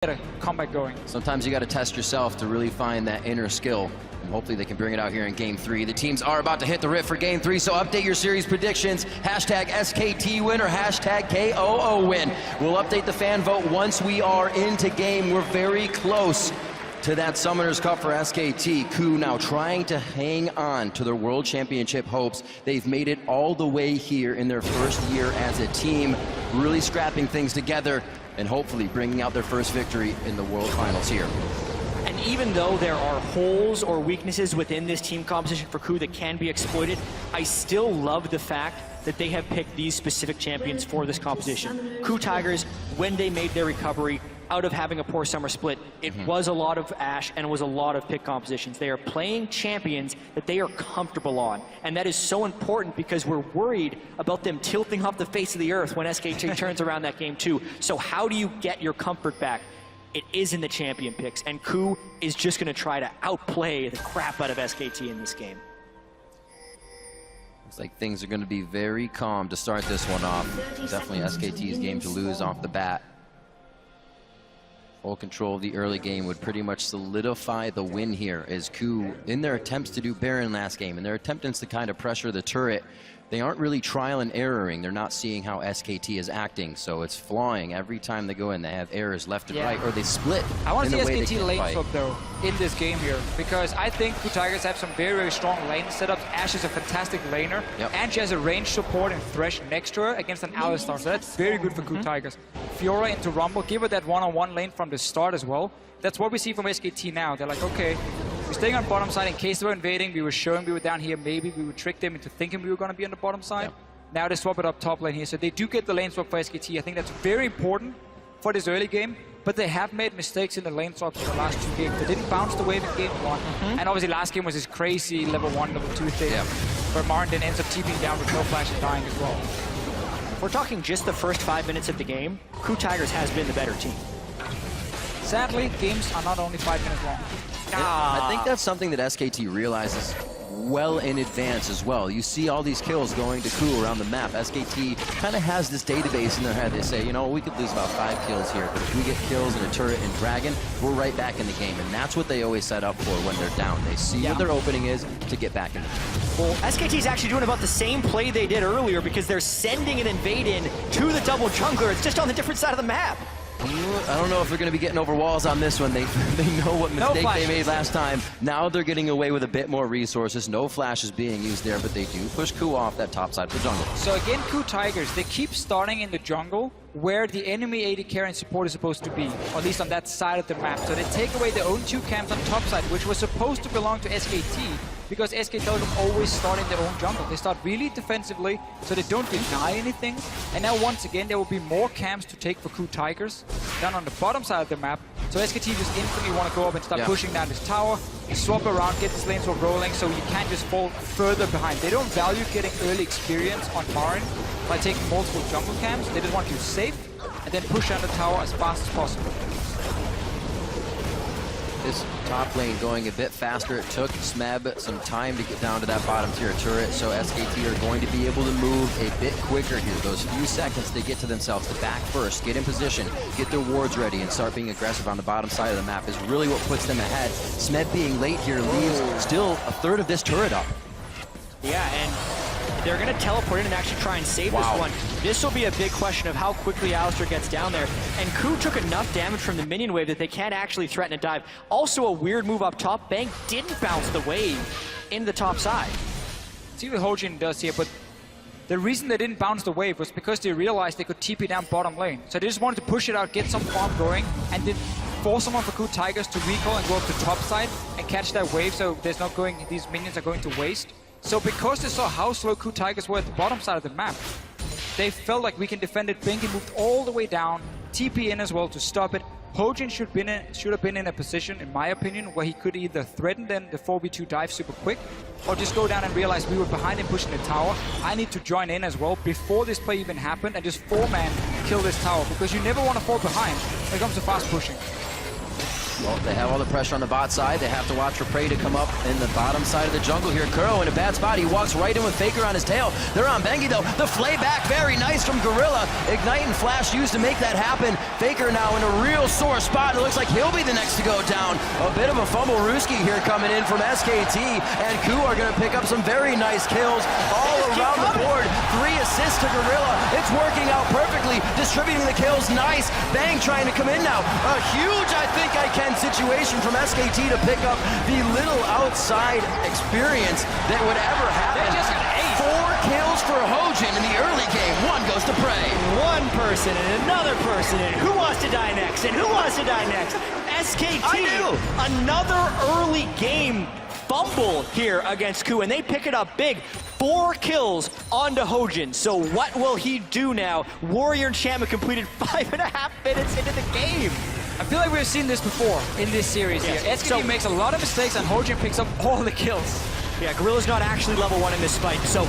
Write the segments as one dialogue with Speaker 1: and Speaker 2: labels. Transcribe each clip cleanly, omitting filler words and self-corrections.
Speaker 1: get a comeback going.
Speaker 2: Sometimes you got to test yourself to really find that inner skill. And hopefully they can bring it out here in Game 3. The teams are about to hit the rift for Game 3, so update your series predictions. Hashtag SKT win or hashtag KOO win. We'll update the fan vote once we are into game. We're very close to that Summoners Cup for SKT. KOO now trying to hang on to their World Championship hopes. They've made it all the way here in their first year as a team, really scrapping things together and hopefully bringing out their first victory in the World Finals here.
Speaker 3: And even though there are holes or weaknesses within this team composition for KOO that can be exploited, I still love the fact that they have picked these specific champions for this composition. KOO Tigers, when they made their recovery out of having a poor summer split, it was a lot of Ashe and it was a lot of pick compositions. They are playing champions that they are comfortable on. And that is so important because we're worried about them tilting off the face of the earth when SKT turns around that game too. So how do you get your comfort back? It is in the champion picks, and KOO is just going to try to outplay the crap out of SKT in this game.
Speaker 2: Looks like things are going to be very calm to start this one off. Definitely SKT's game to lose off the bat. Full control of the early game would pretty much solidify the win here, as KOO, in their attempts to do Baron last game, and their attempts to kind of pressure the turret, they aren't really trial and erroring. They're not seeing how SKT is acting, so it's flawing every time they go in. They have errors left and right, or they split.
Speaker 1: I want to see SKT lane swap though in this game here, because I think KOO Tigers have some very, very strong lane setups. Ashe is a fantastic laner, and she has a range support and Thresh next to her against an Alistar, so that's very good for KOO Tigers. Fiora into Rumble, give her that one-on-one lane from the start as well. That's what we see from SKT now. They're like, okay, we're staying on bottom side in case they were invading. We were showing we were down here. Maybe we would trick them into thinking we were going to be on the bottom side. Now they swap it up top lane here. So they do get the lane swap for SKT. I think that's very important for this early game. But they have made mistakes in the lane swaps in the last two games. They didn't bounce the wave in game 1. And obviously last game was this crazy level 1, level 2 thing. Where Marin then ends up TPing down with no flash and dying as well.
Speaker 3: We're talking just the first 5 minutes of the game. KOO Tigers has been the better team.
Speaker 1: Sadly, games are not only 5 minutes long.
Speaker 2: I think that's something that SKT realizes well in advance as well. You see all these kills going to KOO around the map. SKT kind of has this database in their head. They say, you know, we could lose about 5 kills here, but if we get kills in a turret and dragon, we're right back in the game. And that's what they always set up for when they're down. They see what their opening is to get back in the game.
Speaker 3: Well, SKT is actually doing about the same play they did earlier because they're sending an invade in to the double jungler. It's just on the different side of the map.
Speaker 2: I don't know if they're going to be getting over walls on this one. They know what mistake they made last time. Now they're getting away with a bit more resources. No flashes being used there, but they do push KOO off that top side of the jungle.
Speaker 1: So again, KOO Tigers, they keep starting in the jungle where the enemy AD carry and support is supposed to be, or at least on that side of the map. So they take away their own 2 camps on top side, which was supposed to belong to SKT, because SK Telecom always start in their own jungle. They start really defensively, so they don't deny anything. And now once again, there will be more camps to take for KOO Tigers down on the bottom side of the map. So SKT just instantly want to go up and start pushing down this tower, swap around, get this lane swap rolling, so you can't just fall further behind. They don't value getting early experience on Marin by taking multiple jungle camps. They just want you safe and then push down the tower as fast as possible.
Speaker 2: This top lane going a bit faster. It took Smeb some time to get down to that bottom tier turret, so SKT are going to be able to move a bit quicker here. Those few seconds they get to themselves to back first, get in position, get their wards ready, and start being aggressive on the bottom side of the map is really what puts them ahead. Smeb being late here leaves still a third of this turret up.
Speaker 3: Yeah, and they're going to teleport in and actually try and save this one. This will be a big question of how quickly Alistar gets down there. And KOO took enough damage from the minion wave that they can't actually threaten a dive. Also a weird move up top. Bang didn't bounce the wave into the top side.
Speaker 1: See what Hojin does here, but the reason they didn't bounce the wave was because they realized they could TP down bottom lane. So they just wanted to push it out, get some farm going, and then force someone for KOO Tigers to recall and go up to top side and catch that wave, so there's not going, these minions are going to waste. So because they saw how slow KOO Tigers were at the bottom side of the map, they felt like we can defend it. Binky moved all the way down, TP in as well to stop it. Hojin should have been in a position, in my opinion, where he could either threaten then the 4v2 dive super quick, or just go down and realize we were behind him pushing the tower. I need to join in as well before this play even happened and just 4-man kill this tower, because you never want to fall behind when it comes to fast pushing.
Speaker 2: Well, they have all the pressure on the bot side. They have to watch for prey to come up in the bottom side of the jungle here. KOO in a bad spot. He walks right in with Faker on his tail. They're on Bengi though. The flay back, very nice from Gorilla. Ignite and Flash used to make that happen. Faker now in a real sore spot. It looks like he'll be the next to go down. A bit of a fumble Ruski here coming in from SKT, and KOO are going to pick up some very nice kills all around the board. 3 assists to Gorilla. It's working out perfectly. Distributing the kills, nice. Bang trying to come in now. A huge, I think I can situation from SKT to pick up the little outside experience that would ever happen.
Speaker 1: They just got
Speaker 2: 4 kills for Hojin in the early game. 1 goes to prey.
Speaker 3: One person and another person, and who wants to die next? And who wants to die next? SKT.
Speaker 2: I do.
Speaker 3: Another early game fumble here against KOO, and they pick it up big. 4 kills onto Hojin. So what will he do now? Warrior Enchantment completed 5.5 minutes into the game.
Speaker 1: I feel like we've seen this before in this series here. SKT makes a lot of mistakes and Hojin picks up all the kills.
Speaker 3: Yeah, Gorilla's not actually level 1 in this fight, so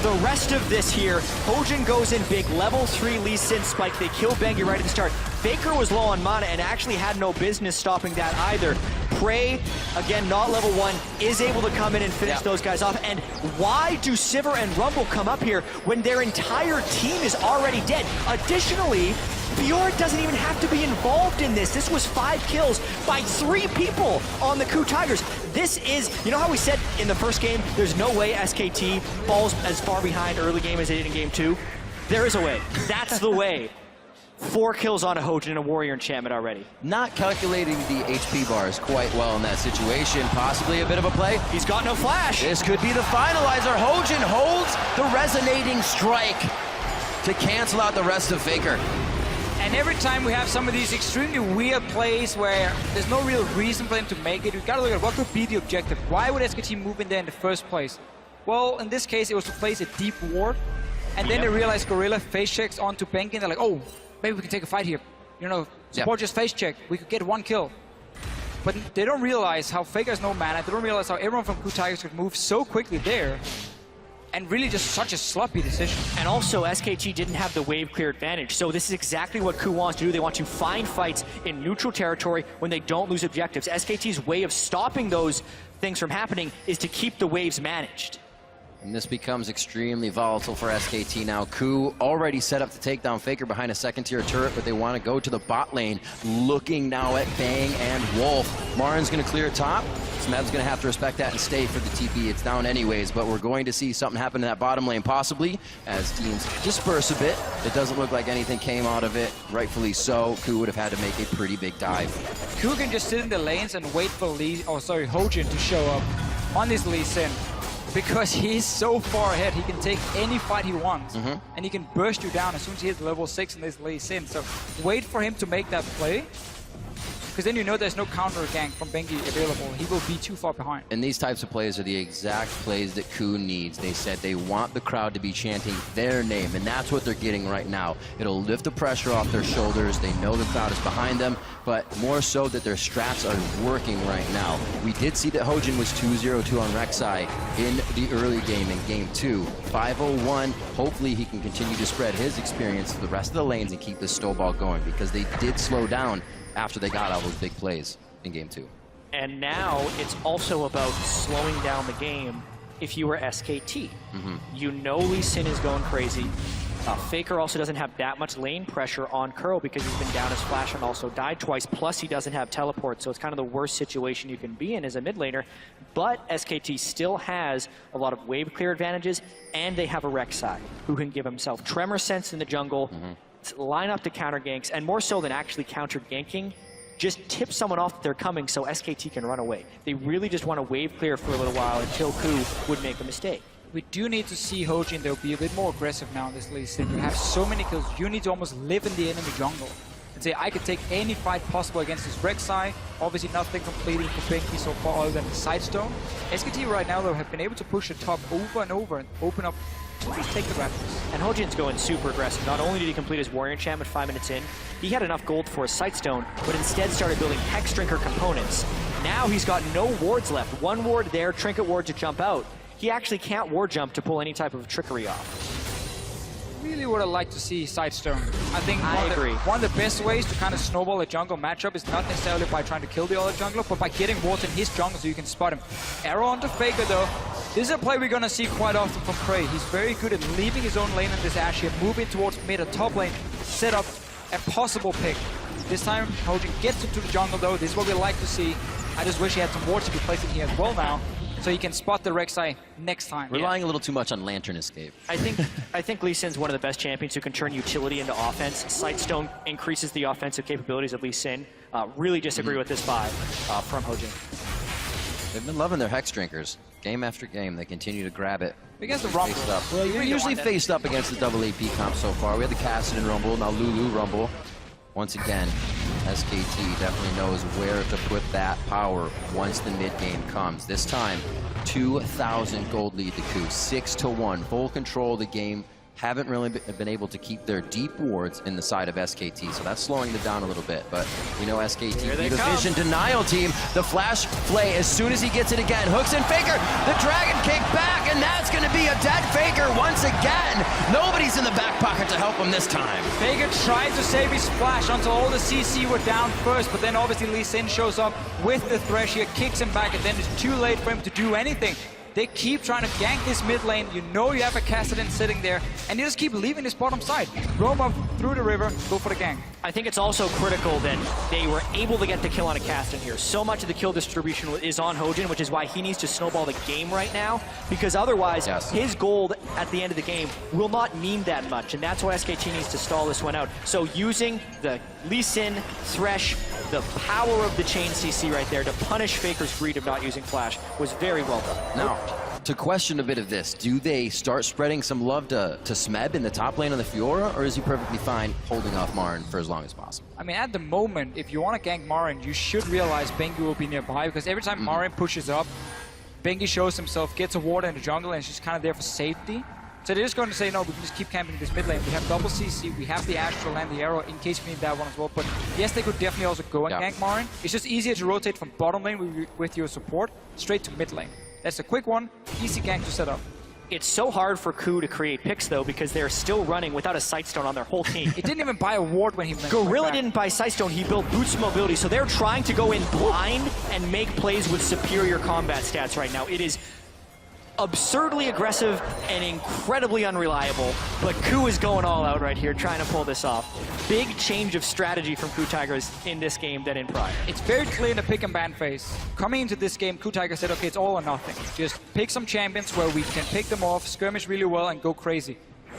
Speaker 3: the rest of this here, Hojin goes in big, level 3 Lee Sin spike. They kill Bengi right at the start. Faker was low on mana and actually had no business stopping that either. Prey, again, not level 1, is able to come in and finish those guys off. And why do Sivir and Rumble come up here when their entire team is already dead? Additionally, Fjord doesn't even have to be involved in this. This was 5 kills by 3 people on the KOO Tigers. This is, you know how we said in the first game, there's no way SKT falls as far behind early game as they did in game 2? There is a way. That's the way. 4 kills on a Hojin and a Warrior Enchantment already.
Speaker 2: Not calculating the HP bars quite well in that situation. Possibly a bit of a play.
Speaker 3: He's got no flash.
Speaker 2: This could be the finalizer. Hojin holds the resonating strike to cancel out the rest of Faker.
Speaker 1: And every time we have some of these extremely weird plays where there's no real reason for them to make it, we've got to look at what could be the objective. Why would SKT move in there in the first place? Well, in this case, it was to place a deep ward, and then they realized Gorilla face checks onto Bengi, and they're like, oh, maybe we can take a fight here. You know, support just face check. We could get 1 kill. But they don't realize how Faker has no mana. They don't realize how everyone from KOO Tigers could move so quickly there. And really just such a sloppy decision.
Speaker 3: And also, SKT didn't have the wave clear advantage. So this is exactly what KOO wants to do. They want to find fights in neutral territory when they don't lose objectives. SKT's way of stopping those things from happening is to keep the waves managed.
Speaker 2: And this becomes extremely volatile for SKT now. KOO already set up to take down Faker behind a 2nd-tier turret, but they want to go to the bot lane, looking now at Bang and Wolf. Marin's going to clear top. Smeb's going to have to respect that and stay for the TP. It's down anyways, but we're going to see something happen in that bottom lane, possibly, as teams disperse a bit. It doesn't look like anything came out of it, rightfully so. KOO would have had to make a pretty big dive.
Speaker 1: KOO can just sit in the lanes and wait for Hojin to show up on this Lee Sin. Because he's so far ahead, he can take any fight he wants, and he can burst you down as soon as he hits level 6 in this Lee Sin. So wait for him to make that play, because then you know there's no counter gank from Bengi available. He will be too far behind.
Speaker 2: And these types of plays are the exact plays that KOO needs. They said they want the crowd to be chanting their name, and that's what they're getting right now. It'll lift the pressure off their shoulders. They know the crowd is behind them, but more so that their strats are working right now. We did see that Hojin was 2-0-2 on Rek'Sai in the early game in game 2. 5-0-1. Hopefully he can continue to spread his experience to the rest of the lanes and keep this snowball going, because they did slow down after they got all those big plays in game 2.
Speaker 3: And now it's also about slowing down the game if you were SKT. You know Lee Sin is going crazy. Faker also doesn't have that much lane pressure on KOO because he's been down his flash and also died twice, plus he doesn't have teleport, so it's kind of the worst situation you can be in as a mid laner. But SKT still has a lot of wave clear advantages, and they have a Rek'Sai who can give himself tremor sense in the jungle, line up to counter ganks, and more so than actually counter ganking, just tip someone off that they're coming so SKT can run away. They really just want to wave clear for a little while until KOO would make a mistake.
Speaker 1: We do need to see Hojin, they'll be a bit more aggressive now in this Lee Sin. You have so many kills, you need to almost live in the enemy jungle and say, I could take any fight possible against this Rek'Sai. Obviously nothing completing for Bengi so far other than the Sidestone. SKT right now though have been able to push the top over and over and open up to take the Raptors.
Speaker 3: And Hojin's going super aggressive. Not only did he complete his Warrior Enchantment 5 minutes in, he had enough gold for a Sightstone, but instead started building Hex Drinker components. Now he's got no wards left. 1 ward there, Trinket ward to jump out. He actually can't ward jump to pull any type of trickery off.
Speaker 1: really would have liked to see Sidestone. I think one of the best ways to kind of snowball a jungle matchup is not necessarily by trying to kill the other jungler, but by getting wards in his jungle so you can spot him. Arrow onto Faker though. This is a play we're going to see quite often from Prey. He's very good at leaving his own lane in this Ashe here, moving towards mid or top lane, set up a possible pick. This time, Hojin gets into the jungle though. This is what we like to see. I just wish he had some wards to be placed in here as well now, so he can spot the Rek'Sai next time.
Speaker 2: Relying a little too much on Lantern Escape.
Speaker 3: I think Lee Sin's one of the best champions who can turn utility into offense. Sightstone increases the offensive capabilities of Lee Sin. Really disagree with this buy from Hojin.
Speaker 2: They've been loving their Hex Drinkers. Game after game, they continue to grab it.
Speaker 1: Against the Rumble.
Speaker 2: Well, you're usually faced up against the double AP comp so far. We had the Kassadin Rumble, now Lulu Rumble. Once again, SKT definitely knows where to put that power once the mid game comes. This time, 2,000 gold lead to KOO, 6-1, full control of the game. Haven't really been able to keep their deep wards in the side of SKT, so that's slowing them down a little bit. But you know SKT, the Vision Denial team, the Flash Flay, as soon as he gets it again, hooks in Faker, the Dragon Kick back, and that's going to be a dead Faker once again. Nobody's in the back pocket to help him this time.
Speaker 1: Faker tried to save his Flash until all the CC were down first, but then obviously Lee Sin shows up with the Thresh here, kicks him back, and then it's too late for him to do anything. They keep trying to gank this mid lane. You know you have a Kassadin sitting there, and you just keep leaving this bottom side. Roam up through the river, go for the gank.
Speaker 3: I think it's also critical that they were able to get the kill on a Kassadin here. So much of the kill distribution is on Hojin, which is why he needs to snowball the game right now, because otherwise his gold at the end of the game will not mean that much, and that's why SKT needs to stall this one out. So using the Lee Sin, Thresh, the power of the chain CC right there to punish Faker's greed of not using Flash was very well done.
Speaker 2: Now, to question a bit of this, do they start spreading some love to Smeb in the top lane of the Fiora, or is he perfectly fine holding off Marin for as long as possible?
Speaker 1: I mean, at the moment, if you want to gank Marin, you should realize Bengi will be nearby, because every time Marin pushes up, Bengi shows himself, gets a ward in the jungle, and she's kind of there for safety. So they're just going to say, no, we can just keep camping this mid lane. We have double CC, we have the Ashe to land the arrow in case we need that one as well. But yes, they could definitely also go and gank Marin. It's just easier to rotate from bottom lane with your support straight to mid lane. That's a quick one, easy gank to set up.
Speaker 3: It's so hard for KOO to create picks, though, because they're still running without a Sightstone on their whole team.
Speaker 1: He didn't even buy a ward when he went
Speaker 3: Gorilla didn't buy Sightstone, he built Boots Mobility, so they're trying to go in blind and make plays with superior combat stats right now. It is absurdly aggressive and incredibly unreliable, but KOO is going all out right here, trying to pull this off. Big change of strategy from KOO Tigers in this game than in prior.
Speaker 1: It's very clear in the pick and ban phase. Coming into this game, KOO Tigers said, okay, it's all or nothing. Just pick some champions where we can pick them off, skirmish really well, and go crazy.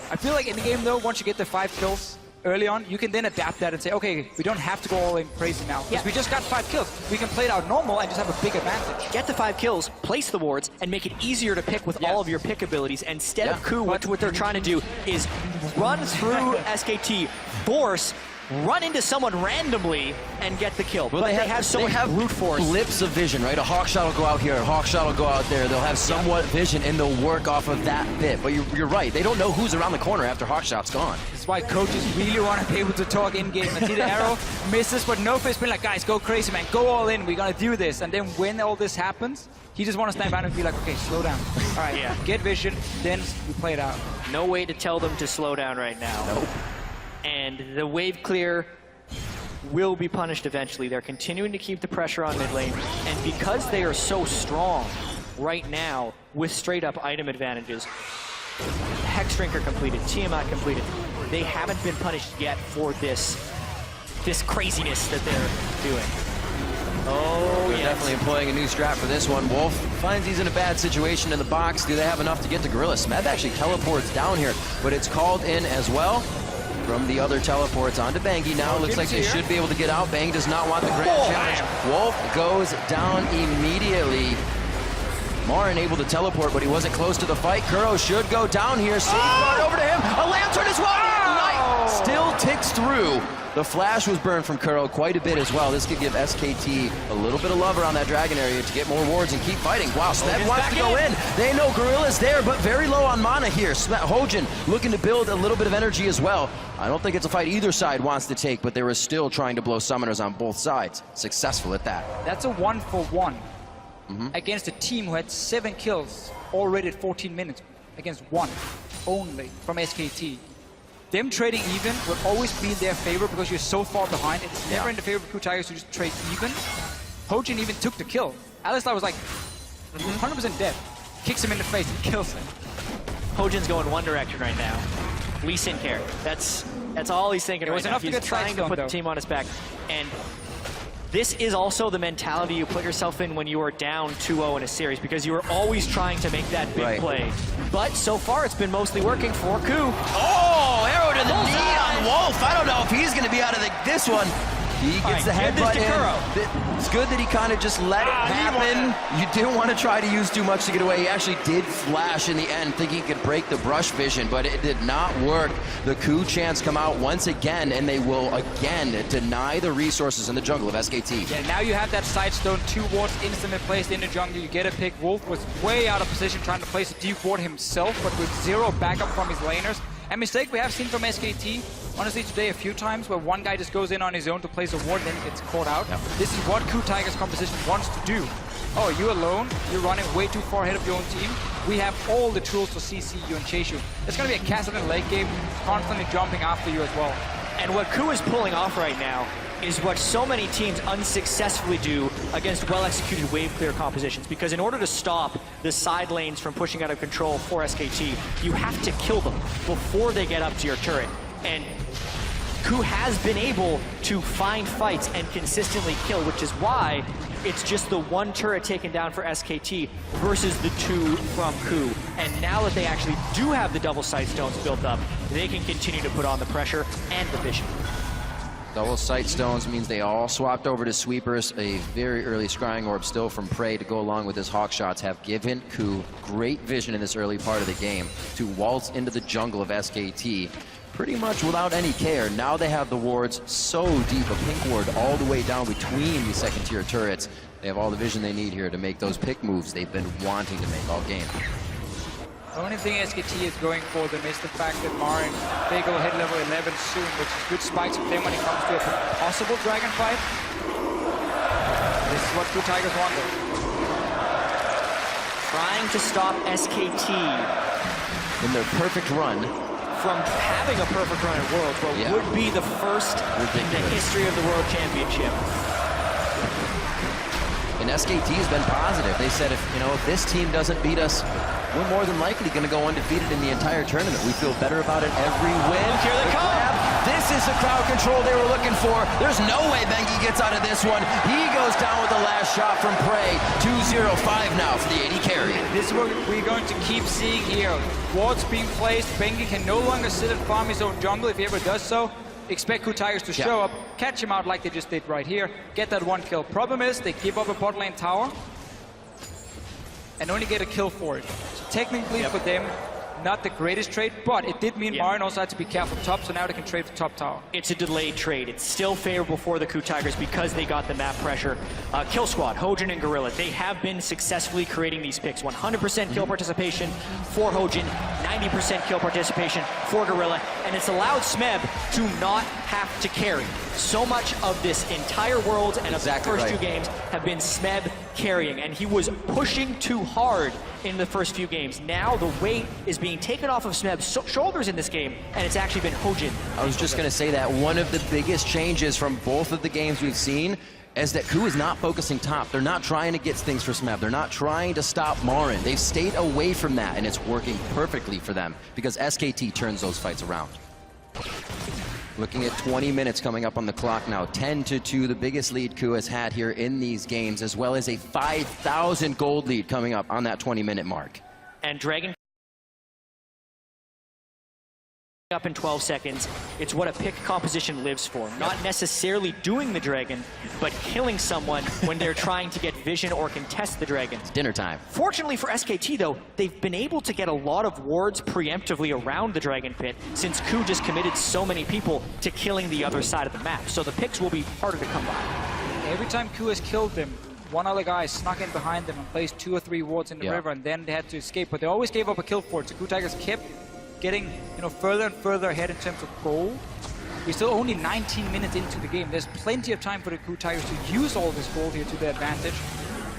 Speaker 1: I feel like in the game, though, once you get the 5 kills early on, you can then adapt that and say, okay, we don't have to go all in crazy now. Because we just got 5 kills. We can play it out normal and just have a big advantage.
Speaker 3: Get the 5 kills, place the wards, and make it easier to pick with all of your pick abilities. Instead of KOO, what they're trying to do is run through SKT, force, run into someone randomly, and get the kill.
Speaker 2: Well,
Speaker 3: but they have so much brute force.
Speaker 2: Blips of vision, right? A Hawkshot will go out here, a Hawkshot will go out there. They'll have somewhat vision, and they'll work off of that bit. But you're right. They don't know who's around the corner after Hawkshot's gone.
Speaker 1: That's why coaches really want to be able to talk in-game. And see the arrow misses, but Nofa's been like, guys, go crazy, man. Go all in. We're going to do this. And then when all this happens, he just want to stand back and be like, okay, slow down. All right, get vision, then we play it out.
Speaker 3: No way to tell them to slow down right now.
Speaker 2: Nope.
Speaker 3: And the wave clear will be punished eventually. They're continuing to keep the pressure on mid lane, and because they are so strong right now with straight up item advantages, Hex Drinker completed, Tiamat completed, they haven't been punished yet for this craziness that they're doing. Oh,
Speaker 2: they're definitely employing a new strat for this one. Wolf finds he's in a bad situation in the box. Do they have enough to get to Gorilla? Smeb actually teleports down here, but it's called in as well from the other teleports onto Bengi. Now it looks like they should be able to get out. Bang does not want the grand challenge. Wolf goes down immediately. Marin able to teleport, but he wasn't close to the fight. KOO should go down here. Safeguard over to him. A lantern as well. Light still ticks through. The flash was burned from KOO quite a bit as well. This could give SKT a little bit of love around that dragon area to get more wards and keep fighting. Wow, Smeb wants to go in. They know Gorilla's there, but very low on mana here. Hojin looking to build a little bit of energy as well. I don't think it's a fight either side wants to take, but they were still trying to blow summoners on both sides. Successful at that.
Speaker 1: That's a 1-for-1 against a team who had 7 kills already at 14 minutes against 1 only from SKT. them trading even will always be in their favor because you're so far behind. It's never in the favor of KOO Tigers to just trade even. Hojin even took the kill. Alistar was like 100% dead. Kicks him in the face and kills him.
Speaker 3: Hojin's going one direction right now. Lee Sin care. That's all he's thinking right now. He's trying to put the team on his back. And this is also the mentality you put yourself in when you are down 2-0 in a series, because you are always trying to make that big play. But so far, it's been mostly working for KOO.
Speaker 2: Oh, arrow to the knee on Wolf. I don't know if he's going to be out of this one. He gets the headbutt in. It's good that he kind of just let it happen. You didn't want to try to use too much to get away. He actually did flash in the end, thinking he could break the brush vision, but it did not work. The KOO chants come out once again, and they will again deny the resources in the jungle of SKT.
Speaker 1: Yeah, now you have that side stone, 2 wards instantly placed in the jungle. You get a pick. Wolf was way out of position trying to place a deep ward himself, but with 0 backup from his laners. A mistake we have seen from SKT, honestly, today a few times, where one guy just goes in on his own to place a ward, then gets caught out. This is what KOO Tigers composition wants to do. Oh, you alone? You're running way too far ahead of your own team. We have all the tools to CC you and chase you. It's going to be a Kassadin late game, constantly jumping after you as well.
Speaker 3: And what KOO is pulling off right now is what so many teams unsuccessfully do against well-executed wave clear compositions. Because in order to stop the side lanes from pushing out of control for SKT, you have to kill them before they get up to your turret. And KOO has been able to find fights and consistently kill, which is why it's just the 1 turret taken down for SKT versus the 2 from KOO. And now that they actually do have the double sight stones built up, they can continue to put on the pressure and the vision.
Speaker 2: Double sight stones means they all swapped over to sweepers. A very early scrying orb still from Prey to go along with his hawk shots have given KOO great vision in this early part of the game to waltz into the jungle of SKT pretty much without any care. Now they have the wards so deep, a pink ward all the way down between the second tier turrets. They have all the vision they need here to make those pick moves they've been wanting to make all game.
Speaker 1: The only thing SKT is going for them is the fact that Marin, they go hit level 11 soon, which is good spikes for them when it comes to a possible dragon fight. This is what KOO Tigers want though.
Speaker 3: Trying to stop SKT
Speaker 2: in their perfect run
Speaker 3: from having a perfect run at Worlds, what would be the first in the history of the World Championship.
Speaker 2: And SKT has been positive. They said, if this team doesn't beat us, we're more than likely going to go undefeated in the entire tournament. We feel better about it every win.
Speaker 3: Here they come.
Speaker 2: This is the crowd control they were looking for. There's no way Bengi gets out of this one. He goes down with the last shot from Prey. 2-0-5 now for the AD carry.
Speaker 1: This is what we're going to keep seeing here. Wards being placed. Bengi can no longer sit and farm his own jungle if he ever does so. Expect KOO Tigers to show up, catch him out like they just did right here, get that 1 kill. Problem is, they give up a bot lane tower and only get a kill for it. So technically for them, not the greatest trade, but it did mean Marin also had to be careful top, so now they can trade for top tower.
Speaker 3: It's a delayed trade. It's still favorable for the KOO Tigers because they got the map pressure. Kill Squad, Hojin and Gorilla, they have been successfully creating these picks. 100% kill participation for Hojin, 90% kill participation for Gorilla, and it's allowed Smeb to not have to carry. So much of this entire Worlds and of the first 2 games have been Smeb carrying, and he was pushing too hard in the first few games. Now the weight is being taken off of Smeb's shoulders in this game, and it's actually been Hojin.
Speaker 2: I was just going to say that one of the biggest changes from both of the games we've seen is that KOO is not focusing top. They're not trying to get things for Smeb. They're not trying to stop Marin. They've stayed away from that, and it's working perfectly for them because SKT turns those fights around. Looking at 20 minutes coming up on the clock now. 10-2, the biggest lead KOO has had here in these games, as well as a 5,000 gold lead coming up on that 20-minute mark.
Speaker 3: And Dragon up in 12 seconds. It's what a pick composition lives for. Not necessarily doing the dragon, but killing someone when they're trying to get vision or contest the dragon.
Speaker 2: It's dinner time.
Speaker 3: Fortunately for SKT though, they've been able to get a lot of wards preemptively around the dragon pit since KOO just committed so many people to killing the other side of the map. So the picks will be harder to come by.
Speaker 1: Every time KOO has killed them, one other guy snuck in behind them and placed 2 or 3 wards in the river, and then they had to escape. But they always gave up a kill for it. So KOO Tigers kept getting further and further ahead in terms of gold. We're still only 19 minutes into the game. There's plenty of time for the KOO Tigers to use all this gold here to their advantage.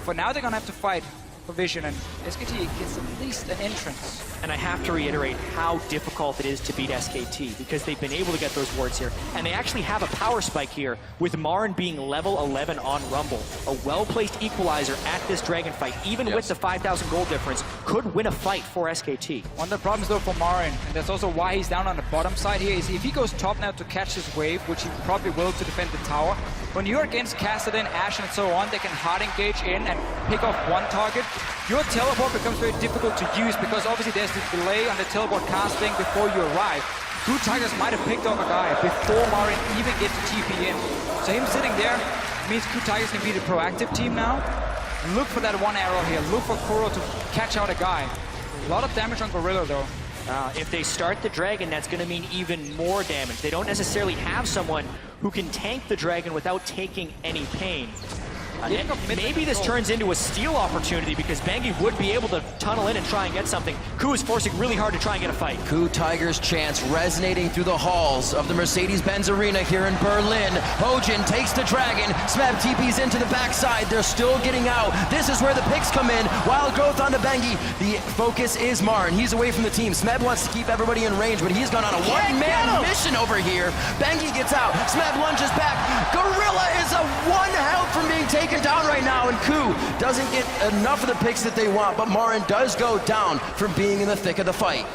Speaker 1: For now, they're gonna have to fight for vision, and SKT gets at least an entrance.
Speaker 3: And I have to reiterate how difficult it is to beat SKT, because they've been able to get those wards here. And they actually have a power spike here, with Marin being level 11 on Rumble. A well-placed equalizer at this Dragon fight, even with the 5,000 gold difference, could win a fight for SKT.
Speaker 1: One of the problems though for Marin, and that's also why he's down on the bottom side here, is if he goes top now to catch this wave, which he probably will to defend the tower, when you're against Kassadin, Ashe and so on, they can hard engage in and pick off one target. Your teleport becomes very difficult to use because obviously there's this delay on the teleport casting before you arrive. KOO Tigers might have picked off a guy before Marin even gets to TP in. So him sitting there means KOO Tigers can be the proactive team now. Look for that one arrow here. Look for Kuro to catch out a guy. A lot of damage on Gorilla though.
Speaker 3: If they start the Dragon, that's going to mean even more damage. They don't necessarily have someone who can tank the Dragon without taking any pain. Maybe this turns into a steal opportunity because Bengi would be able to tunnel in and try and get something. KOO is forcing really hard to try and get a fight.
Speaker 2: KOO Tigers' chants resonating through the halls of the Mercedes-Benz Arena here in Berlin. Hojin takes the Dragon. Smeb TP's into the backside. They're still getting out. This is where the picks come in. Wild growth onto Bengi. The focus is Marin. He's away from the team. Smeb wants to keep everybody in range, but he's gone on a one-man mission over here. Bengi gets out. Smeb lunges back. Gorilla is a one health from being taken down right now, and KOO doesn't get enough of the picks that they want, but Marin does go down from being in the thick of the fight.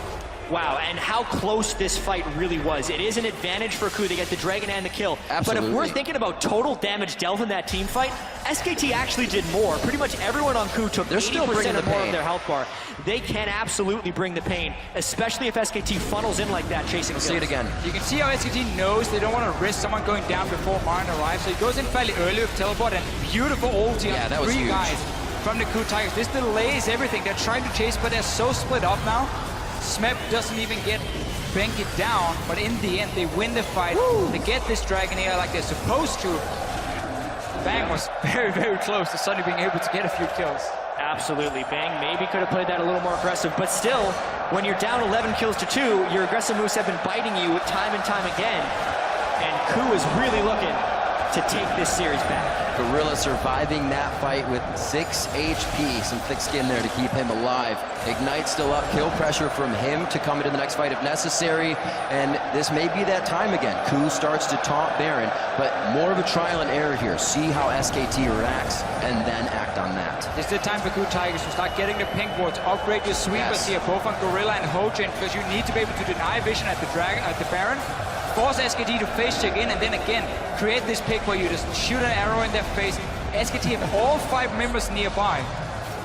Speaker 3: Wow, and how close this fight really was. It is an advantage for KOO to get the Dragon and the kill.
Speaker 2: Absolutely.
Speaker 3: But if we're thinking about total damage dealt in that team fight, SKT actually did more. Pretty much everyone on KOO took 80% or more of their health bar. They can absolutely bring the pain, especially if SKT funnels in like that, chasing kills.
Speaker 2: See it again.
Speaker 1: You can see how SKT knows they don't want to risk someone going down before Marin arrives, so he goes in fairly early with teleport and beautiful ulti on three guys from the KOO Tigers. This delays everything. They're trying to chase, but they're so split up now. Smeb doesn't even get Bengi down, but in the end they win the fight. They get this Dragon here like they're supposed to. Bang was very, very close to suddenly being able to get a few kills.
Speaker 3: Absolutely. Bang maybe could have played that a little more aggressive, but still, when you're down 11 kills to 2, your aggressive moves have been biting you time and time again, and KOO is really looking to take this series back.
Speaker 2: Gorilla surviving that fight with 6 HP, some thick skin there to keep him alive. Ignite still up, kill pressure from him to come into the next fight if necessary, and this may be that time again. KOO starts to taunt Baron, but more of a trial and error here. See how SKT reacts and then act on that.
Speaker 1: It's the time for KOO Tigers to start getting the pink wards, upgrade your sweepers here, both on Gorilla and Hojin, because you need to be able to deny vision at the Dragon, at the Baron, force SKT to face check in, and then again create this pick where you just shoot an arrow in their face. SKT have all 5 members nearby.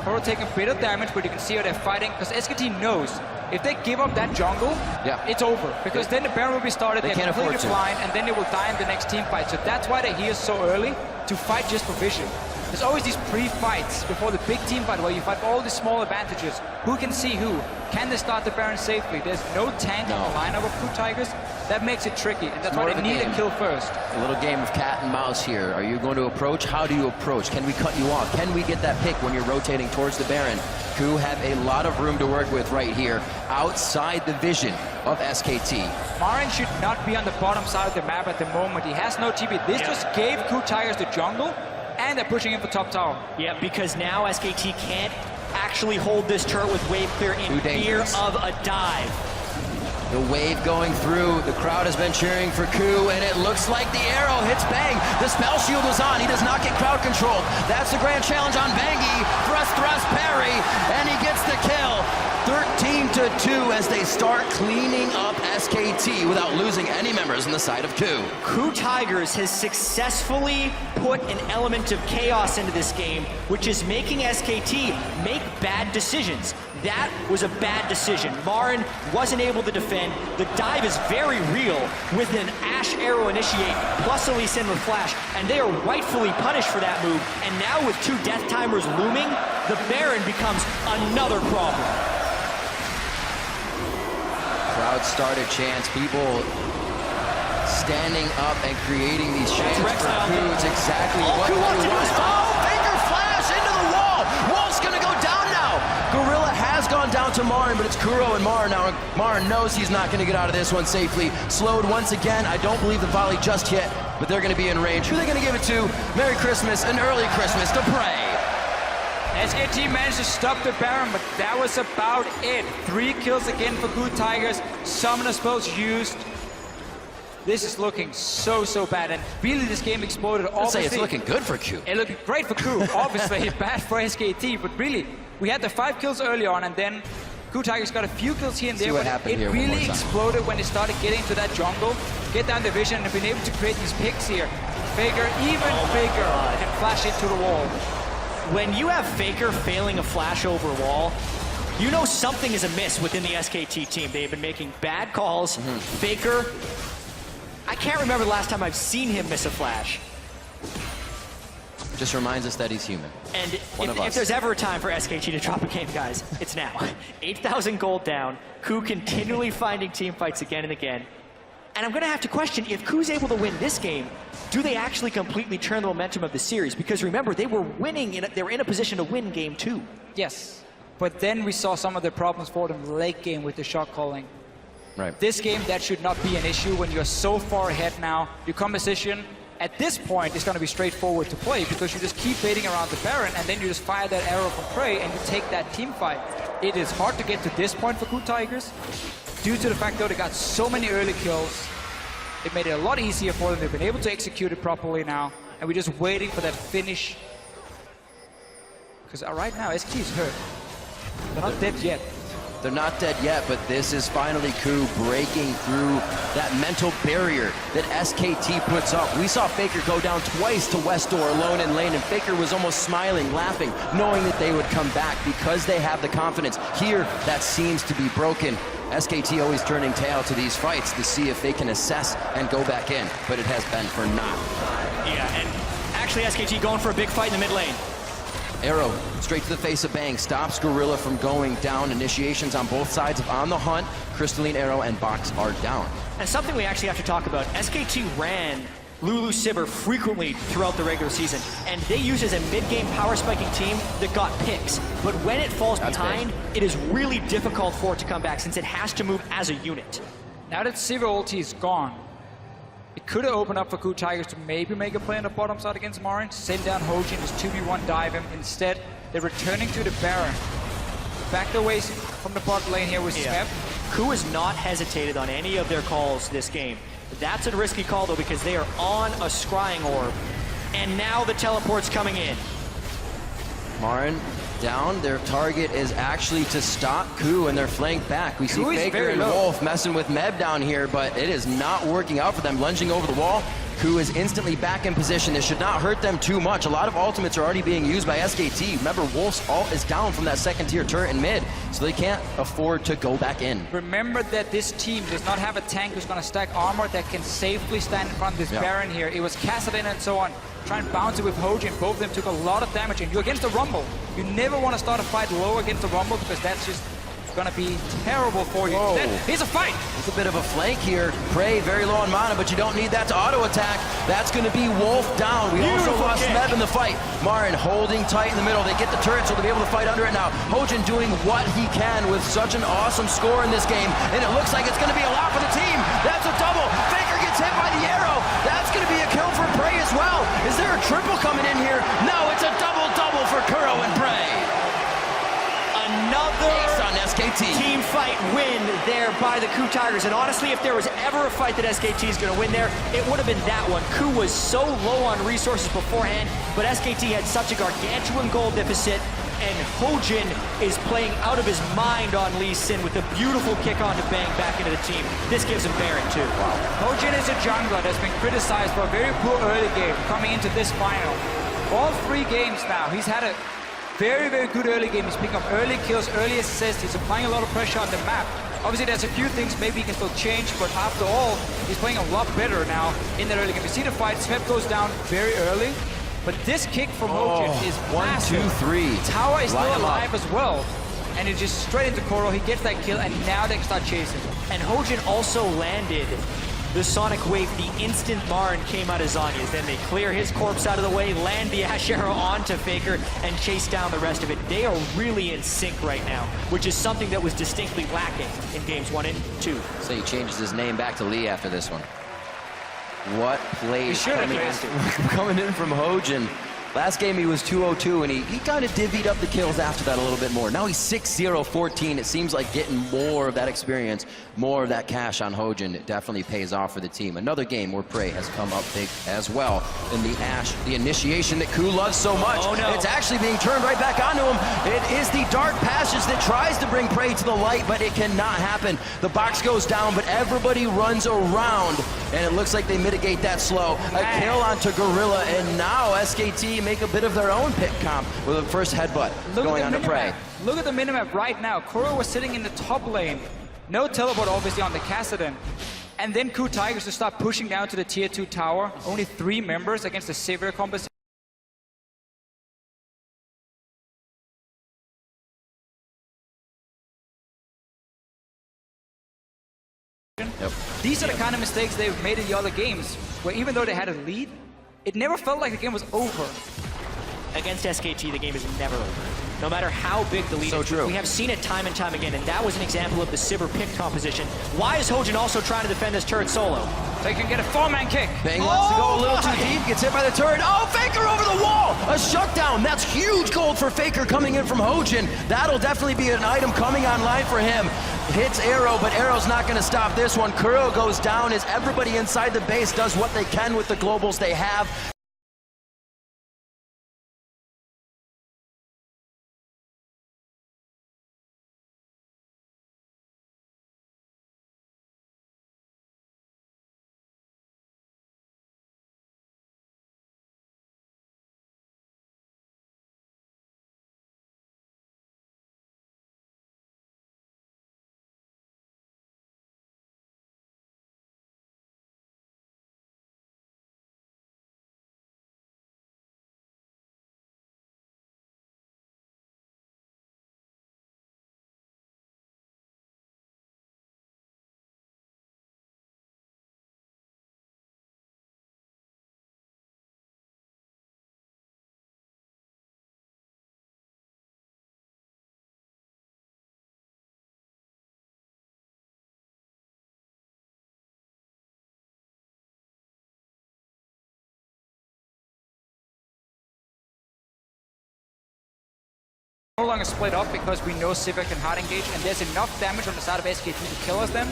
Speaker 1: Kuro take a bit of damage, but you can see how they're fighting, because SKT knows if they give up that jungle, it's over, because then the Baron will be started, they're completely blind, and then they will die in the next team fight. So that's why they're here so early, to fight just for vision. There's always these pre-fights before the big team fight where you fight for all the small advantages. Who can see who? Can they start the Baron safely? There's no tank in the lineup of KOO Tigers. That makes it tricky, and that's why they need a kill first.
Speaker 2: A little game of cat and mouse here. Are you going to approach? How do you approach? Can we cut you off? Can we get that pick when you're rotating towards the Baron? KOO have a lot of room to work with right here, outside the vision of SKT.
Speaker 1: Marin should not be on the bottom side of the map at the moment. He has no TP. This just gave KOO Tigers the jungle, and they're pushing him for top tower.
Speaker 3: Yeah, because now SKT can't actually hold this turret with wave clear in fear of a dive.
Speaker 2: The wave going through, the crowd has been cheering for KOO, and it looks like the arrow hits Bang. The spell shield was on, he does not get crowd controlled. That's the grand challenge on Bengi. Thrust, parry, and he gets the kill. 13-2 as they start cleaning up SKT without losing any members on the side of KOO.
Speaker 3: KOO Tigers has successfully put an element of chaos into this game, which is making SKT make bad decisions. That was a bad decision. Marin wasn't able to defend. The dive is very real with an Ashe arrow initiate plus a Lee Sin with flash, and they are rightfully punished for that move. And now with 2 death timers looming, the Baron becomes another problem.
Speaker 2: Crowd started chants, people standing up and creating these chants for KOO. It's exactly what KOO wants to do. Finger flash into the wall. Wall's gonna go down now. Gorilla has gone down to Marin, but it's Kuro and Marin now. Marin knows he's not gonna get out of this one safely. Slowed once again. I don't believe the volley just yet, but they're gonna be in range. Who are they gonna give it to? Merry Christmas and early Christmas to Prey.
Speaker 1: SKT managed to stop the Baron, but that was about it. 3 kills again for KOO Tigers. Summoner spells used. This is looking so bad, and really this game exploded.
Speaker 2: I'd say it's looking good for KOO.
Speaker 1: It looked great for KOO, obviously bad for SKT, but really, we had the 5 kills early on, and then KOO Tigers got a few kills here and there, but it really exploded when they started getting to that jungle, get down the vision, and been able to create these picks here. Faker, even Faker, can flash into the wall.
Speaker 3: When you have Faker failing a flash over a wall, you know something is amiss within the SKT team. They've been making bad calls. Faker, I can't remember the last time I've seen him miss a flash.
Speaker 2: Just reminds us that he's human.
Speaker 3: And if there's ever a time for SKT to drop a game, guys, it's now. 8,000 gold down, KOO continually finding team fights again and again. And I'm gonna have to question, if KOO's able to win this game, do they actually completely turn the momentum of the series? Because remember, they were winning, they were in a position to win game 2.
Speaker 1: Yes, but then we saw some of the problems for them late game with the shot calling.
Speaker 2: Right.
Speaker 1: This game, that should not be an issue when you're so far ahead now. Your composition, at this point, is gonna be straightforward to play because you just keep baiting around the Baron and then you just fire that arrow from prey and you take that team fight. It is hard to get to this point for KOO Tigers due to the fact that they got so many early kills. It made it a lot easier for them. They've been able to execute it properly now, and we're just waiting for that finish. Because right now, SKT is hurt. They're not dead yet.
Speaker 2: They're not dead yet, but this is finally KOO breaking through that mental barrier that SKT puts up. We saw Faker go down twice to West Door alone in lane, and Faker was almost smiling, laughing, knowing that they would come back because they have the confidence. Here, that seems to be broken. SKT always turning tail to these fights to see if they can assess and go back in, but it has been for naught.
Speaker 3: Yeah, and actually SKT going for a big fight in the mid lane.
Speaker 2: Arrow straight to the face of Bang, stops Gorilla from going down. Initiations on both sides of On the Hunt. Crystalline Arrow and Box are down.
Speaker 3: And something we actually have to talk about, SKT ran Lulu Sivir frequently throughout the regular season, and they used as a mid-game power spiking team that got picks. But when it falls behind, it is really difficult for it to come back since it has to move as a unit.
Speaker 1: Now that Sivir ulti is gone, it could have opened up for KOO Tigers to maybe make a play on the bottom side against Marin, send down Hojin, just 2v1 dive him. Instead, they're returning to the Baron. Back away from the bot lane here with Smep.
Speaker 3: KOO has not hesitated on any of their calls this game. That's a risky call though because they are on a scrying orb. And now the teleport's coming in.
Speaker 2: Marin down. Their target is actually to stop KOO and their flank back. We see Faker and Wolf messing with Meb down here, but it is not working out for them. Lunging over the wall. KOO is instantly back in position. This should not hurt them too much. A lot of ultimates are already being used by SKT. Remember, Wolf's ult is down from that second tier turret in mid, so they can't afford to go back in.
Speaker 1: Remember that this team does not have a tank who's going to stack armor that can safely stand in front of this Baron here. It was Kassadin and so on. Try and bounce it with Hojin. Both of them took a lot of damage, and you're against the Rumble. You never want to start a fight low against the Rumble because that's just gonna be terrible for you. Here's a fight.
Speaker 2: It's a bit of a flank here. Prey very low on mana, but you don't need that to auto attack. That's gonna be Wolf down. We also lost Meb in the fight. Marin holding tight in the middle. They get the turret, so they'll be able to fight under it now. Hojin doing what he can with such an awesome score in this game, and it looks like it's gonna be a lot for the team. That's a double. Faker gets hit by the arrow. That's gonna be a kill for Prey as well. Is there a triple coming in here? No, it's a double-double for Kuro and Prey.
Speaker 3: Another
Speaker 2: SKT
Speaker 3: team fight win there by the KOO Tigers. And honestly, if there was ever a fight that SKT is going to win there, it would have been that one. KOO was so low on resources beforehand, but SKT had such a gargantuan goal deficit, and Hojin is playing out of his mind on Lee Sin with a beautiful kick on to Bang back into the team. This gives him Baron too.
Speaker 1: Hojin is a jungler that's been criticized for a very poor early game coming into this final. All 3 games now, he's had a very, very good early game. He's picking up early kills, early assists. He's applying a lot of pressure on the map. Obviously, there's a few things maybe he can still change, but after all, he's playing a lot better now in that early game. You see the fight, Smep goes down very early, but this kick from Hojin is massive.
Speaker 2: 1, 2, 3.
Speaker 1: Tower is still alive as well, and it's just straight into Koro. He gets that kill, and now they can start chasing.
Speaker 3: And Hojin also landed the Sonic Wave the instant Marin came out of Zhonya's. Then they clear his corpse out of the way, land the Ash Arrow onto Faker, and chase down the rest of it. They are really in sync right now, which is something that was distinctly lacking in games 1 and 2.
Speaker 2: So he changes his name back to Lee after this one. What plays coming in from Hojin. Last game he was 2-0-2, and he kind of divvied up the kills after that a little bit more. Now he's 6-0-14. It seems like getting more of that experience, more of that cash on Hojin. It definitely pays off for the team. Another game where Prey has come up big as well in the Ashe, the initiation that KOO loves so much.
Speaker 3: Oh, no.
Speaker 2: It's actually being turned right back onto him. It is the dark passage that tries to bring Prey to the light, but it cannot happen. The box goes down, but everybody runs around, and it looks like they mitigate that slow. A kill onto Gorilla, and now SKT make a bit of their own pick comp with a first headbutt going on to Prey.
Speaker 1: Look at the minimap right now. KOO was sitting in the top lane. No teleport obviously on the Kassadin. And then KOO Tigers to start pushing down to the tier 2 tower. Only 3 members against the Sivir composition.
Speaker 2: Yep.
Speaker 1: These are the kind of mistakes they've made in the other games, where even though they had a lead, it never felt like the game was over.
Speaker 3: Against SKT, the game is never over. No matter how big the lead is.
Speaker 2: True.
Speaker 3: We have seen it time and time again, and that was an example of the Sivir pick composition. Why is Hojin also trying to defend this turret solo?
Speaker 1: So he can get a 4-man kick.
Speaker 2: Bang wants to go a little too deep, gets hit by the turret. Oh, Faker over the wall! A shutdown! That's huge gold for Faker coming in from Hojin. That'll definitely be an item coming online for him. Hits Arrow, but Arrow's not going to stop this one. KOO goes down as everybody inside the base does what they can with the globals they have.
Speaker 1: No longer split up because we know Sivir can hard engage, and there's enough damage on the side of SKT to kill us them.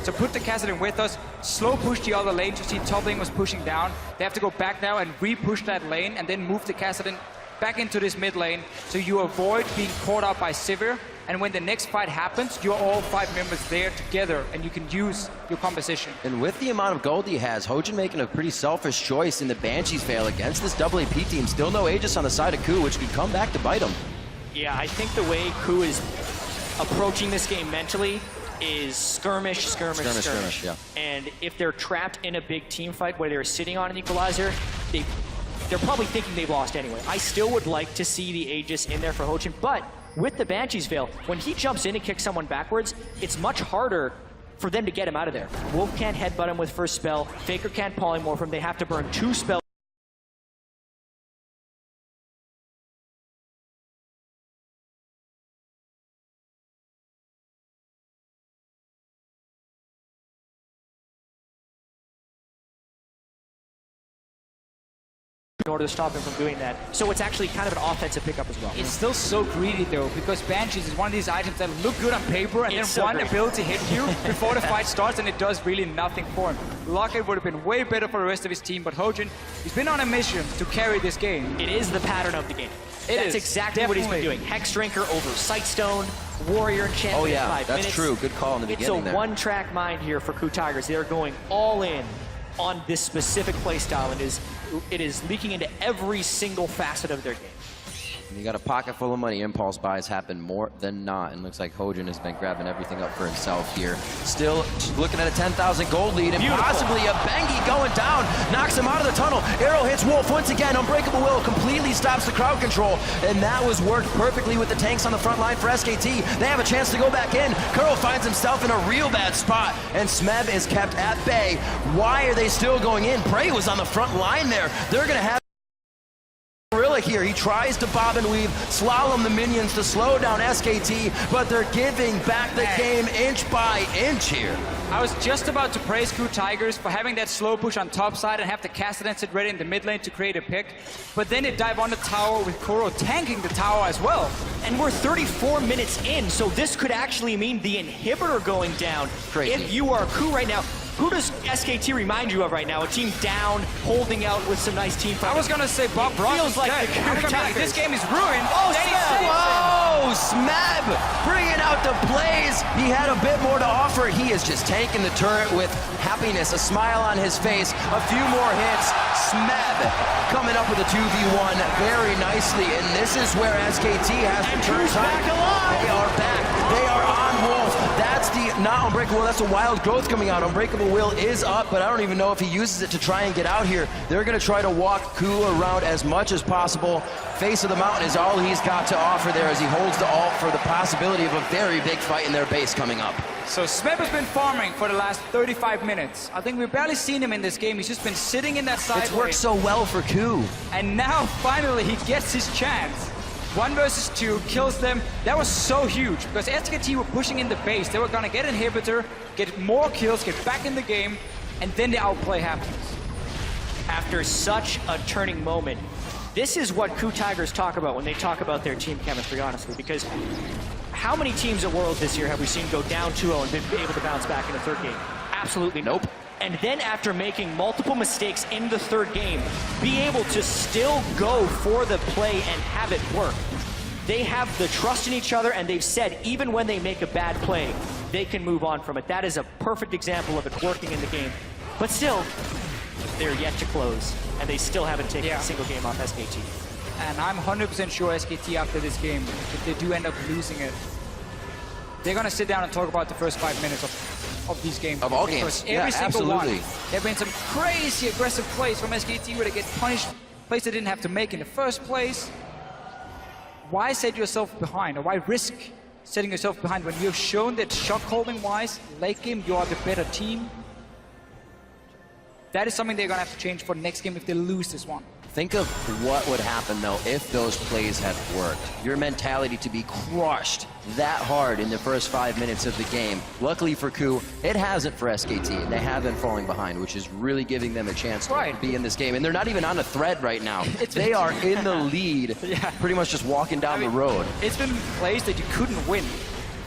Speaker 1: So put the Kassadin with us, slow push the other lane. You see top lane was pushing down. They have to go back now and re-push that lane and then move the Kassadin back into this mid lane so you avoid being caught up by Sivir. And when the next fight happens, you're all 5 members there together and you can use your composition.
Speaker 2: And with the amount of gold he has, Hojin making a pretty selfish choice in the Banshees fail against this double AP team. Still no Aegis on the side of KOO, which could come back to bite him.
Speaker 3: Yeah, I think the way KOO is approaching this game mentally is skirmish.
Speaker 2: Yeah.
Speaker 3: And if they're trapped in a big team fight where they're sitting on an equalizer, they're probably thinking they've lost anyway. I still would like to see the Aegis in there for Hojin, but with the Banshee's Veil, when he jumps in and kicks someone backwards, it's much harder for them to get him out of there. Wolf can't headbutt him with first spell, Faker can't polymorph him, they have to burn 2 spells. in order to stop him from doing that. So it's actually kind of an offensive pickup as well.
Speaker 1: It's still so greedy though, because Banshees is one of these items that look good on paper and
Speaker 3: it's
Speaker 1: then
Speaker 3: so
Speaker 1: one
Speaker 3: great.
Speaker 1: ability hit you before the fight starts and it does really nothing for him. Lockett would have been way better for the rest of his team, but Hojin, he's been on a mission to carry this game.
Speaker 3: It is the pattern of the game. That's exactly what he's been doing. Hex Drinker over Sightstone, Warrior Enchantment
Speaker 2: Oh yeah,
Speaker 3: in 5
Speaker 2: that's
Speaker 3: minutes.
Speaker 2: true. Good call in the beginning
Speaker 3: It's a
Speaker 2: there.
Speaker 3: one-track mind here for KOO Tigers. They're going all in on this specific playstyle, and it is leaking into every single facet of their game.
Speaker 2: You got a pocket full of money. Impulse buys happen more than not, and looks like Hojin has been grabbing everything up for himself here. Still looking at a 10,000 gold lead, and
Speaker 3: Beautiful.
Speaker 2: possibly a Bengi going down, knocks him out of the tunnel. Arrow hits Wolf once again. Unbreakable Will completely stops the crowd control, and that was worked perfectly with the tanks on the front line for SKT. They have a chance to go back in. Curl finds himself in a real bad spot, and Smeb is kept at bay. Why are they still going in? Prey was on the front line there. They're going to have Gorilla here. He tries to bob and weave, slalom the minions to slow down SKT, but they're giving back the game inch by inch here.
Speaker 1: I was just about to praise KOO Tigers for having that slow push on top side and have the Cassidy sit ready in the mid lane to create a pick, but then they dive on the tower with KOO tanking the tower as well.
Speaker 3: And we're 34 minutes in, so this could actually mean the inhibitor going down.
Speaker 2: Crazy.
Speaker 3: If you are KOO right now, who does SKT remind you of right now? A team down, holding out with some nice team fighting.
Speaker 1: I was gonna say Bob Ross.
Speaker 3: Feels like
Speaker 1: dead.
Speaker 3: the KOO
Speaker 1: I'm gonna be like,
Speaker 3: Tigers.
Speaker 1: this game is ruined.
Speaker 3: Oh,
Speaker 1: Then he
Speaker 3: snap.
Speaker 1: saves it.
Speaker 2: Whoa, Smeb bringing out the plays. He had a bit more to offer. He is just tanking the turret with happiness, a smile on his face, a few more hits. Smeb coming up with a 2v1 very nicely, and this is where SKT has to turn
Speaker 3: KOO's back alive.
Speaker 2: They are back. They are on Wolf. That's the not Unbreakable. That's a wild growth coming out. Unbreakable Will is up, but I don't even know if he uses it to try and get out here. They're going to try to walk KOO around as much as possible. Face of the mountain is all he's got to offer there as he holds the ult for the possibility of a very big fight in their base coming up.
Speaker 1: So Smeb has been farming for the last 35 minutes. I think we've barely seen him in this game. He's just been sitting in that side
Speaker 2: It's worked so well for KOO.
Speaker 1: and now finally he gets his chance. 1 versus 2, kills them. That was so huge because SKT were pushing in the base. They were gonna get inhibitor, get more kills, get back in the game, and then the outplay happens.
Speaker 3: After such a turning moment, this is what KOO Tigers talk about when they talk about their team chemistry, honestly, because how many teams at Worlds this year have we seen go down 2-0 and been able to bounce back in the third game? Absolutely
Speaker 2: Nope.
Speaker 3: And then after making multiple mistakes in the third game, be able to still go for the play and have it work. They have the trust in each other, and they've said even when they make a bad play, they can move on from it. That is a perfect example of it working in the game. But still, they're yet to close, and they still haven't taken a single game off SKT.
Speaker 1: And I'm 100% sure SKT after this game, if they do end up losing it, they're gonna sit down and talk about the first 5 minutes of these games.
Speaker 2: Of all
Speaker 1: because
Speaker 2: games, yeah,
Speaker 1: every single
Speaker 2: absolutely.
Speaker 1: one. There have been some crazy aggressive plays from SKT where they get punished, plays they didn't have to make in the first place. Why set yourself behind, or why risk setting yourself behind when you have shown that shot holding wise, late game, you are the better team? That is something they're gonna have to change for next game if they lose this one.
Speaker 2: Think of what would happen, though, if those plays had worked. Your mentality to be crushed that hard in the first 5 minutes of the game. Luckily for KOO, it hasn't for SKT. They have been falling behind, which is really giving them a chance to be in this game. And they're not even on a thread right now. They are in the lead, pretty much just walking down the road.
Speaker 1: It's been plays that you couldn't win.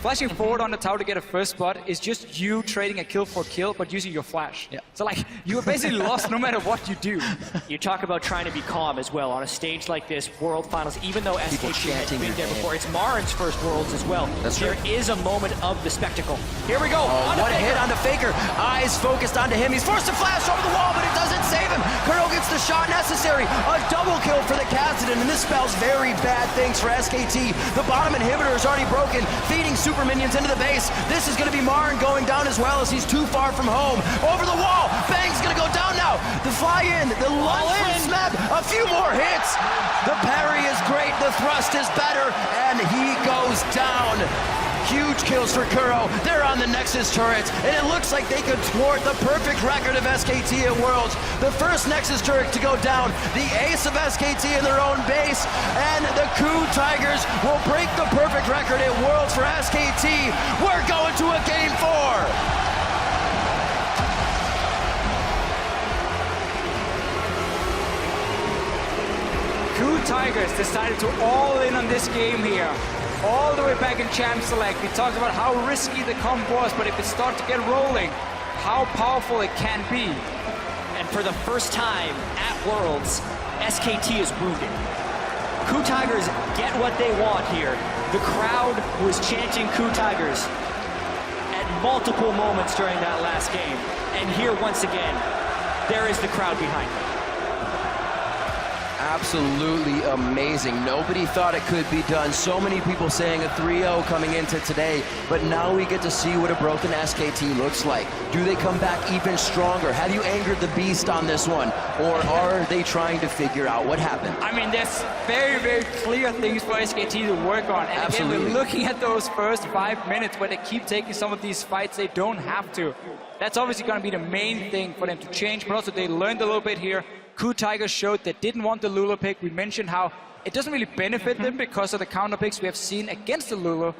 Speaker 1: Flashing forward on the tower to get a first spot is just you trading a kill for kill, but using your flash.
Speaker 2: Yeah.
Speaker 1: So like, you're basically lost no matter what you do.
Speaker 3: You talk about trying to be calm as well on a stage like this, World Finals, even though SKT has been there before. It's Marin's first Worlds as well.
Speaker 2: That's
Speaker 3: There
Speaker 2: true.
Speaker 3: is a moment of the spectacle. Here we go.
Speaker 2: Oh, what a hit on the Faker. Eyes focused onto him. He's forced to flash over the wall, but it doesn't save him. KOO gets the shot necessary. A double kill for the Cassidy, and this spells very bad things for SKT. The bottom inhibitor is already broken, feeding super minions into the base. This is going to be Marin going down as well as he's too far from home. Over the wall. Bang's going to go down now. The fly in. The lunge from Smeb. A few more hits. The parry is great. The thrust is better. And he goes down. Huge kills for KOO. They're on the Nexus turrets, and it looks like they could thwart the perfect record of SKT at Worlds. The first Nexus turret to go down, the ace of SKT in their own base, and the KOO Tigers will break the perfect record at Worlds for SKT. We're going to a Game 4.
Speaker 1: KOO Tigers decided to all in on this game here. All the way back in Champ Select, we talked about how risky the comp was, but if it starts to get rolling, how powerful it can be.
Speaker 3: And for the first time at Worlds, SKT is wounded. KOO Tigers get what they want here. The crowd was chanting KOO Tigers at multiple moments during that last game. And here, once again, there is the crowd behind them.
Speaker 2: Absolutely amazing. Nobody thought it could be done. So many people saying a 3-0 coming into today, but now we get to see what a broken SKT looks like. Do they come back even stronger? Have you angered the beast on this one? Or are they trying to figure out what happened?
Speaker 1: I mean, there's very, very clear things for SKT to work on. And
Speaker 2: Absolutely.
Speaker 1: again, we're looking at those first 5 minutes where they keep taking some of these fights they don't have to. That's obviously going to be the main thing for them to change, but also they learned a little bit here. KOO Tigers showed they didn't want the Lulu pick. We mentioned how it doesn't really benefit them because of the counter picks we have seen against the Lulu.